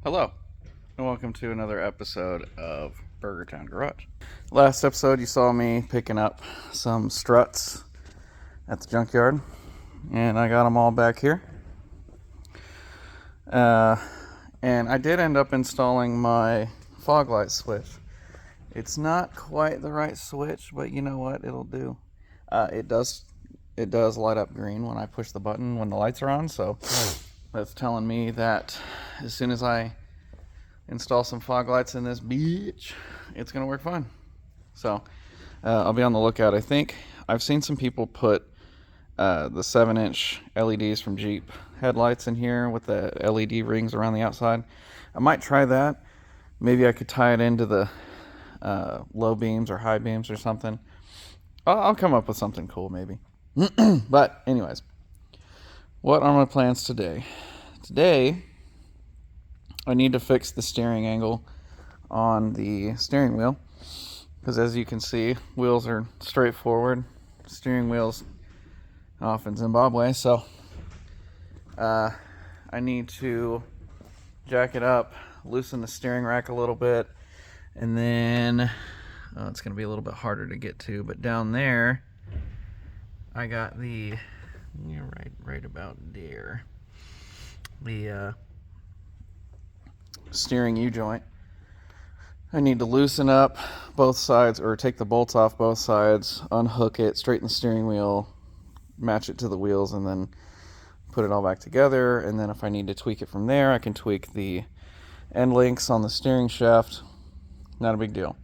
Hello, and welcome to another episode of Burger Town Garage. Last episode, you saw me picking up some struts at the junkyard, and I got them all back here. And I did end up installing my fog light switch. It's not quite the right switch, but you know what? It'll do. It does light up green when I push the button when the lights are on, so that's telling me that as soon as I install some fog lights in this bitch, it's gonna work fine. So I'll be on the lookout. I think I've seen some people put the 7-inch LEDs from Jeep headlights in here with the LED rings around the outside. I might try that. Maybe I could tie it into the low beams or high beams or something. I'll come up with something cool maybe. But anyways, what are my plans today? Today, I need to fix the steering angle on the steering wheel, because as you can see, wheels are straight forward, steering wheel's off in Zimbabwe, so I need to jack it up, loosen the steering rack a little bit, and then it's going to be a little bit harder to get to, but down there I got the right about there, the steering U-joint. I need to loosen up both sides, or take the bolts off both sides, unhook it, straighten the steering wheel, match it to the wheels, and then put it all back together. And then if I need to tweak it from there, I can tweak the end links on the steering shaft. Not a big deal.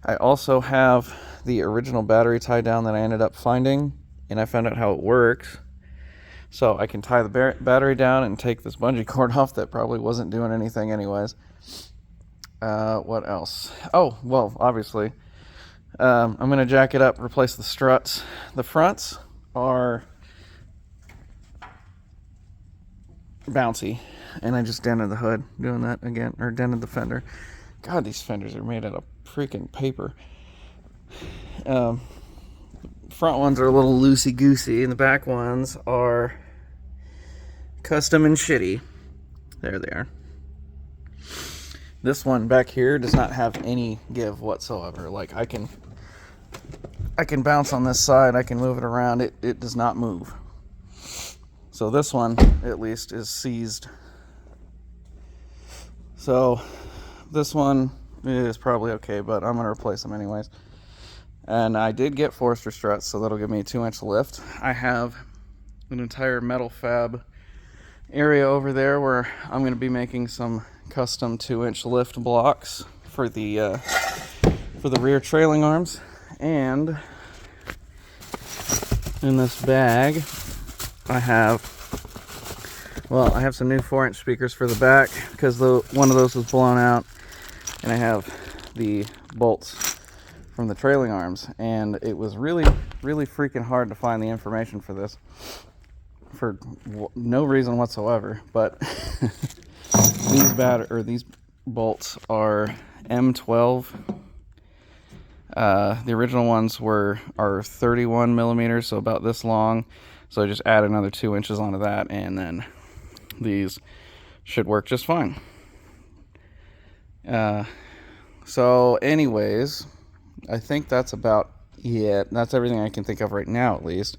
I also have the original battery tie down that I ended up finding, and I found out how it works. So I can tie the battery down and take this bungee cord off that probably wasn't doing anything anyways. What else? Oh, well, obviously, I'm going to jack it up, replace the struts. The fronts are bouncy, and I just dented the hood doing that again, or dented the fender. God, these fenders are made out of freaking paper. Front ones are a little loosey-goosey, and the back ones are custom and shitty. There they are. This one back here does not have any give whatsoever. Like, I can bounce on this side, I can move it around, it does not move. So this one, at least, is seized. So this one is probably okay, but I'm going to replace them anyways. And I did get Forester struts, so that'll give me a 2-inch lift. I have an entire metal fab area over there where I'm going to be making some custom 2-inch lift blocks for the rear trailing arms. And in this bag, I have some new 4-inch speakers for the back, because one of those was blown out, and I have the bolts from the trailing arms, and it was really freaking hard to find the information for this for no reason whatsoever. But these bolts are M12. The original ones are 31 millimeters, so about this long. So I just add another 2 inches onto that, and then these should work just fine. So anyways, I think that's about it. That's everything I can think of right now, at least.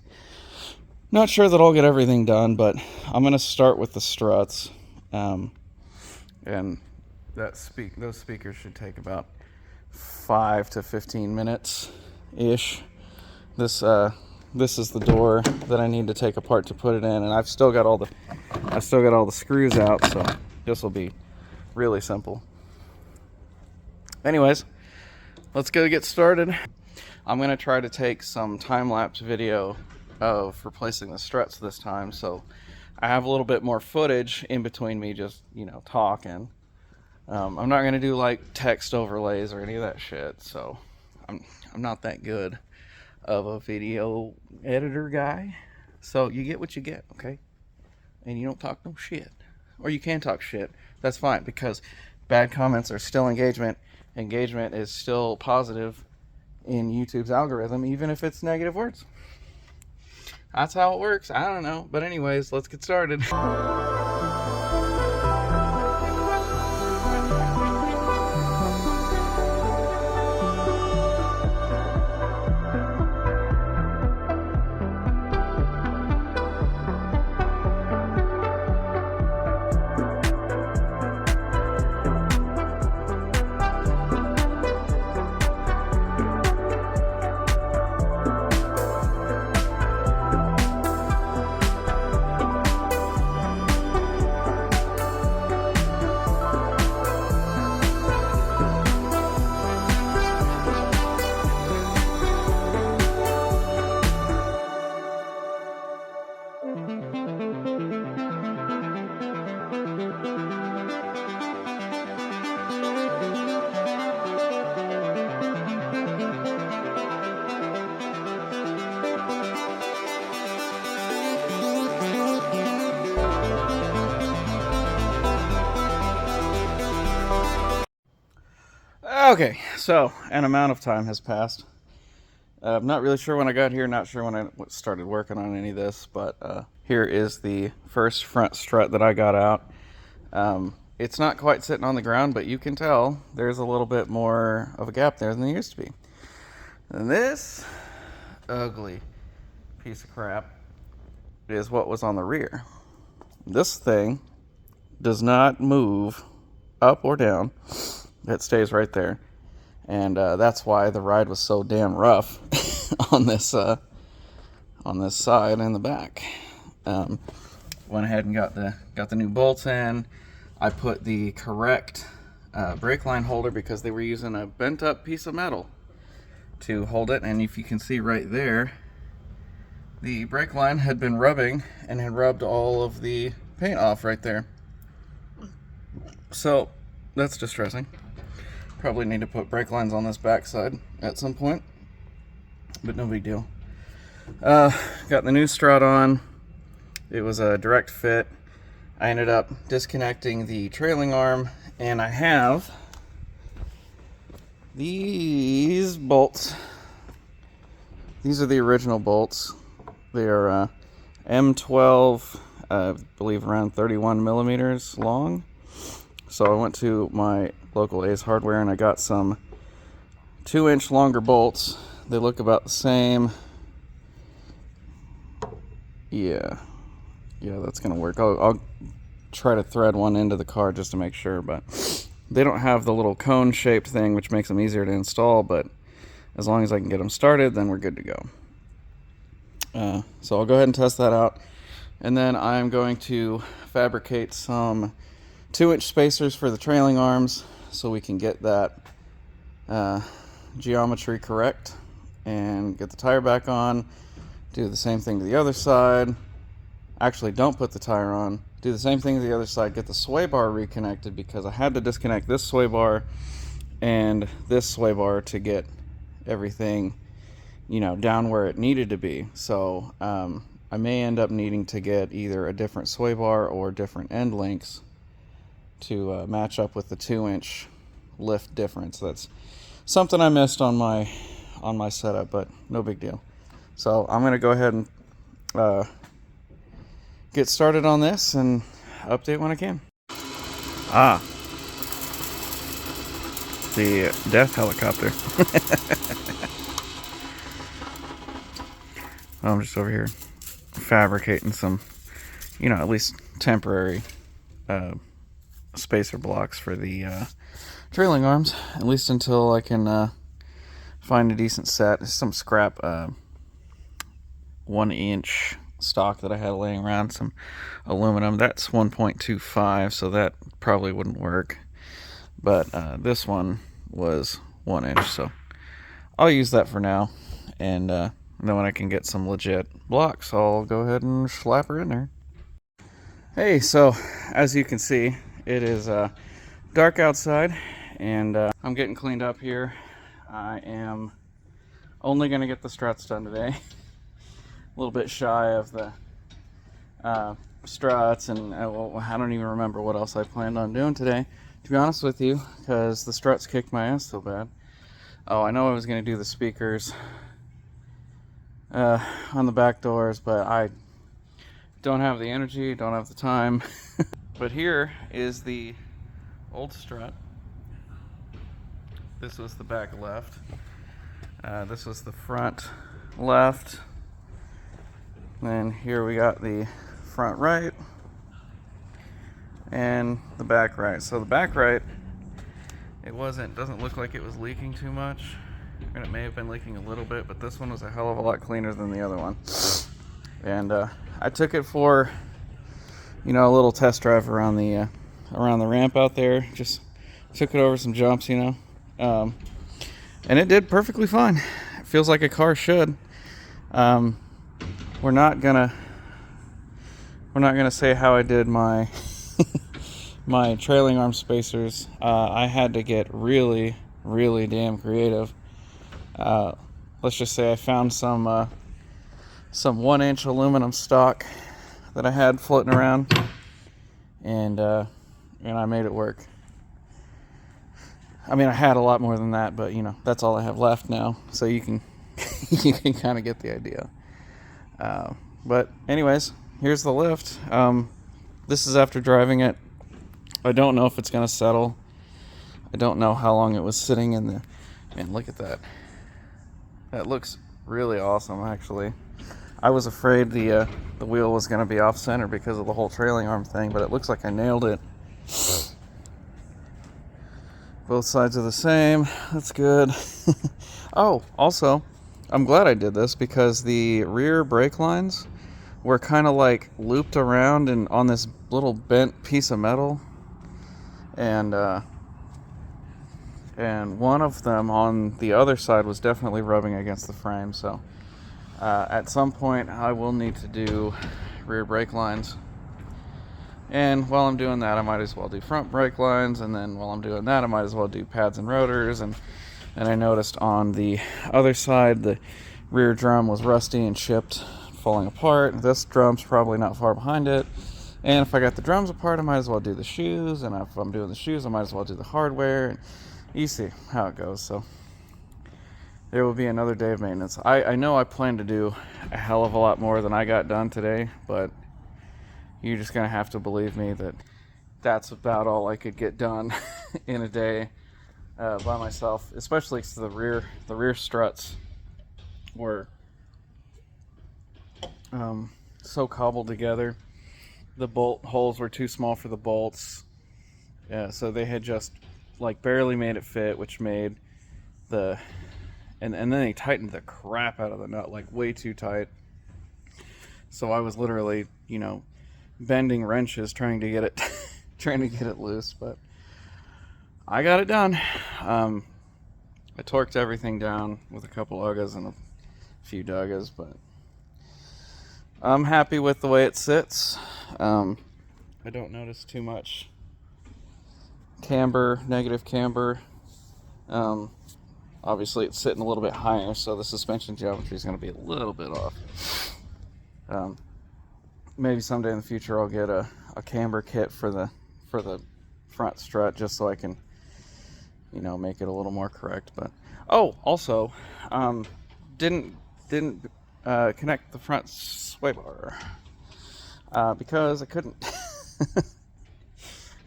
Not sure that I'll get everything done, but I'm going to start with the struts. And those speakers should take about 5 to 15 minutes-ish. This is the door that I need to take apart to put it in, and I've still got all the screws out, so this will be really simple. Anyways, let's go get started. I'm going to try to take some time-lapse video of replacing the struts this time, so I have a little bit more footage in between me just, talking. I'm not going to do like text overlays or any of that shit, so I'm not that good of a video editor guy. So you get what you get, okay? And you don't talk no shit. Or you can talk shit. That's fine, because bad comments are still engagement. Engagement is still positive in YouTube's algorithm, even if it's negative words. That's how it works. I don't know. But anyways, let's get started. Okay, so an amount of time has passed. I'm not really sure when I got here, not sure when I started working on any of this, but here is the first front strut that I got out. It's not quite sitting on the ground, but you can tell there's a little bit more of a gap there than there used to be. And this ugly piece of crap is what was on the rear. This thing does not move up or down. It stays right there. And that's why the ride was so damn rough on this side and the back. Went ahead and got the new bolts in. I put the correct brake line holder because they were using a bent up piece of metal to hold it, and if you can see right there, the brake line had been rubbing and had rubbed all of the paint off right there. So that's distressing. Probably need to put brake lines on this backside at some point, but no big deal. Got the new strut on. It was a direct fit. I ended up disconnecting the trailing arm, and I have these bolts. These are the original bolts. They are M12, I believe around 31 millimeters long. So I went to my local Ace Hardware and I got some 2-inch longer bolts. They look about the same. Yeah, that's gonna work. I'll try to thread one into the car just to make sure, but they don't have the little cone shaped thing, which makes them easier to install, but as long as I can get them started, then we're good to go. So I'll go ahead and test that out, and then I'm going to fabricate some 2-inch spacers for the trailing arms so we can get that geometry correct and get the tire back on. Do the same thing to the other side. Actually, don't put the tire on. Do the same thing to the other side. Get the sway bar reconnected because I had to disconnect this sway bar and this sway bar to get everything, down where it needed to be. So I may end up needing to get either a different sway bar or different end links to match up with the 2-inch lift difference. That's something I missed on my setup, but no big deal. So I'm gonna go ahead and get started on this and update when I can. The death helicopter. I'm just over here fabricating some, at least temporary spacer blocks for the trailing arms, at least until I can find a decent set. Some scrap 1-inch stock that I had laying around, some aluminum. That's 1.25, so that probably wouldn't work, but this one was 1 inch, so I'll use that for now, and then when I can get some legit blocks, I'll go ahead and slap her in there. Hey, so as you can see, it is dark outside, and I'm getting cleaned up here. I am only going to get the struts done today. A little bit shy of the struts, and I don't even remember what else I planned on doing today, to be honest with you, because the struts kicked my ass so bad. Oh, I know I was going to do the speakers on the back doors, but I don't have the energy, don't have the time. But here is the old strut. This was the back left. This was the front left. Then here we got the front right and the back right. So the back right, doesn't look like it was leaking too much. And it may have been leaking a little bit, but this one was a hell of a lot cleaner than the other one. And I took it for, a little test drive around the ramp out there. Just took it over some jumps, and it did perfectly fine. It feels like a car should. We're not gonna say how I did my my trailing arm spacers. I had to get really, really damn creative. Let's just say I found some 1-inch aluminum stock that I had floating around, and I made it work. I mean, I had a lot more than that, but you know, that's all I have left now. So you can you can kind of get the idea. But anyways, here's the lift. This is after driving it. I don't know if it's gonna settle. I don't know how long it was sitting in the. Man, look at that. That looks really awesome, actually. I was afraid the wheel was gonna be off center because of the whole trailing arm thing, but it looks like I nailed it. Both sides are the same. That's good. Oh, also, I'm glad I did this because the rear brake lines were kind of like looped around and on this little bent piece of metal, and one of them on the other side was definitely rubbing against the frame. So at some point I will need to do rear brake lines. And while I'm doing that, I might as well do front brake lines, and then while I'm doing that, I might as well do pads and rotors. And I noticed on the other side, the rear drum was rusty and chipped, falling apart. This drum's probably not far behind it. And if I got the drums apart, I might as well do the shoes. And if I'm doing the shoes, I might as well do the hardware. And you see how it goes. So there will be another day of maintenance. I know I plan to do a hell of a lot more than I got done today, but you're just going to have to believe me that that's about all I could get done in a day by myself, especially because the rear struts were so cobbled together. The bolt holes were too small for the bolts. Yeah, so they had just like barely made it fit, which made the... And then they tightened the crap out of the nut, like way too tight. So I was literally, you know, bending wrenches trying to get it loose, but I got it done. I torqued everything down with a couple uggas and a few duggas, but I'm happy with the way it sits. I don't notice too much camber, negative camber. Obviously it's sitting a little bit higher, so the suspension geometry is going to be a little bit off. Maybe someday in the future I'll get a camber kit for the front strut, just so I can, you know, make it a little more correct. But also didn't connect the front sway bar because I couldn't.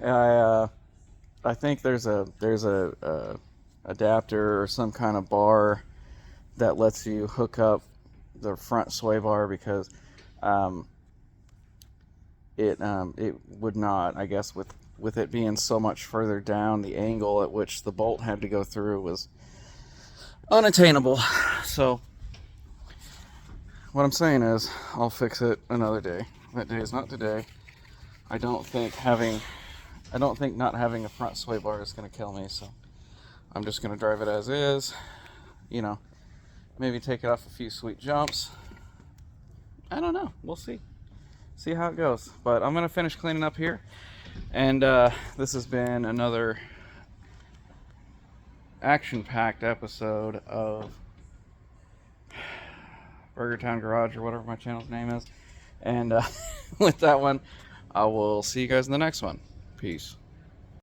I think there's a adapter or some kind of bar that lets you hook up the front sway bar, because it would not, I guess, with it being so much further down, the angle at which the bolt had to go through was unattainable. So what I'm saying is I'll fix it another day. That day is not today. I don't think not having a front sway bar is going to kill me, so I'm just going to drive it as is. You know, maybe take it off a few sweet jumps. I don't know. We'll see. See how it goes. But I'm going to finish cleaning up here. And this has been another action-packed episode of Burger Town Garage, or whatever my channel's name is. And with that one, I will see you guys in the next one. Peace.